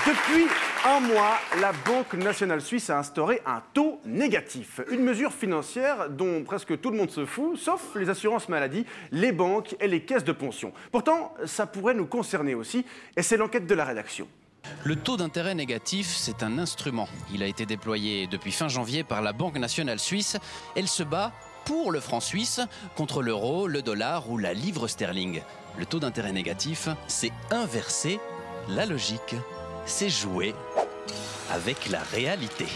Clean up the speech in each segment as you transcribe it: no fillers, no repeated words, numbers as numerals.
Depuis un mois, la Banque nationale suisse a instauré un taux négatif. Une mesure financière dont presque tout le monde se fout, sauf les assurances maladie, les banques et les caisses de pension. Pourtant, ça pourrait nous concerner aussi, et c'est l'enquête de la rédaction. Le taux d'intérêt négatif, c'est un instrument. Il a été déployé depuis fin janvier par la Banque nationale suisse. Elle se bat pour le franc suisse contre l'euro, le dollar ou la livre sterling. Le taux d'intérêt négatif, c'est inverser la logique. C'est jouer avec la réalité.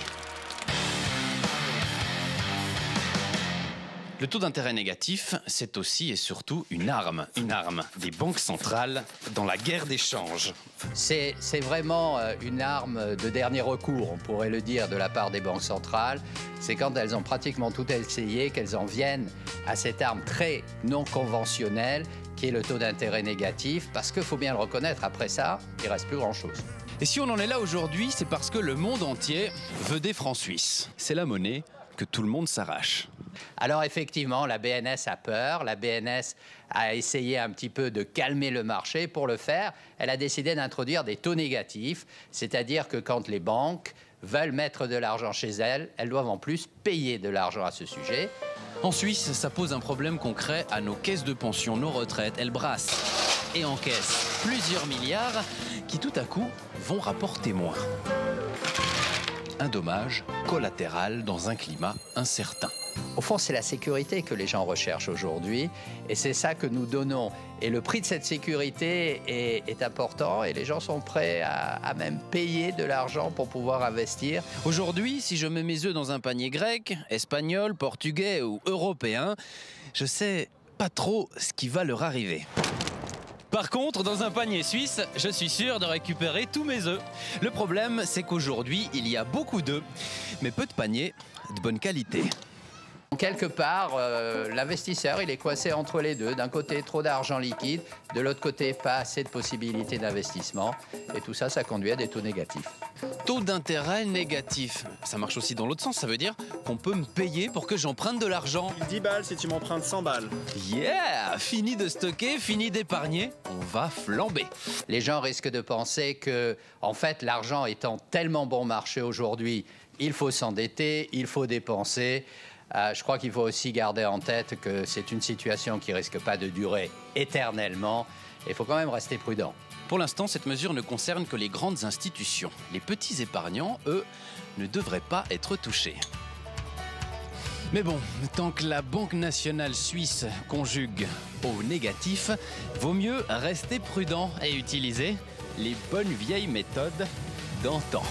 Le taux d'intérêt négatif, c'est aussi et surtout une arme des banques centrales dans la guerre d'échange. C'est vraiment une arme de dernier recours, on pourrait le dire, de la part des banques centrales. C'est quand elles ont pratiquement tout essayé qu'elles en viennent à cette arme très non conventionnelle qui est le taux d'intérêt négatif, parce qu'il faut bien le reconnaître, après ça, il ne reste plus grand-chose. Et si on en est là aujourd'hui, c'est parce que le monde entier veut des francs suisses. C'est la monnaie que tout le monde s'arrache. Alors effectivement, la BNS a peur, la BNS a essayé un petit peu de calmer le marché. Pour le faire, elle a décidé d'introduire des taux négatifs, c'est-à-dire que quand les banques veulent mettre de l'argent chez elles, elles doivent en plus payer de l'argent à ce sujet. En Suisse, ça pose un problème concret à nos caisses de pension, nos retraites. Elles brassent et encaissent plusieurs milliards qui tout à coup vont rapporter moins. Un dommage collatéral dans un climat incertain. Au fond, c'est la sécurité que les gens recherchent aujourd'hui et c'est ça que nous donnons. Et le prix de cette sécurité est important et les gens sont prêts à même payer de l'argent pour pouvoir investir. Aujourd'hui, si je mets mes œufs dans un panier grec, espagnol, portugais ou européen, je sais pas trop ce qui va leur arriver. Par contre, dans un panier suisse, je suis sûr de récupérer tous mes œufs. Le problème, c'est qu'aujourd'hui, il y a beaucoup d'œufs, mais peu de paniers de bonne qualité. Quelque part, l'investisseur, il est coincé entre les deux. D'un côté, trop d'argent liquide. De l'autre côté, pas assez de possibilités d'investissement. Et tout ça, ça conduit à des taux négatifs. Taux d'intérêt négatif. Ça marche aussi dans l'autre sens. Ça veut dire qu'on peut me payer pour que j'emprunte de l'argent. 10 balles si tu m'empruntes 100 balles. Yeah! Fini de stocker, fini d'épargner. On va flamber. Les gens risquent de penser que, en fait, l'argent étant tellement bon marché aujourd'hui, il faut s'endetter, il faut dépenser. Je crois qu'il faut aussi garder en tête que c'est une situation qui ne risque pas de durer éternellement. Il faut quand même rester prudent. Pour l'instant, cette mesure ne concerne que les grandes institutions. Les petits épargnants, eux, ne devraient pas être touchés. Mais bon, tant que la Banque nationale suisse conjugue au négatif, vaut mieux rester prudent et utiliser les bonnes vieilles méthodes d'antan.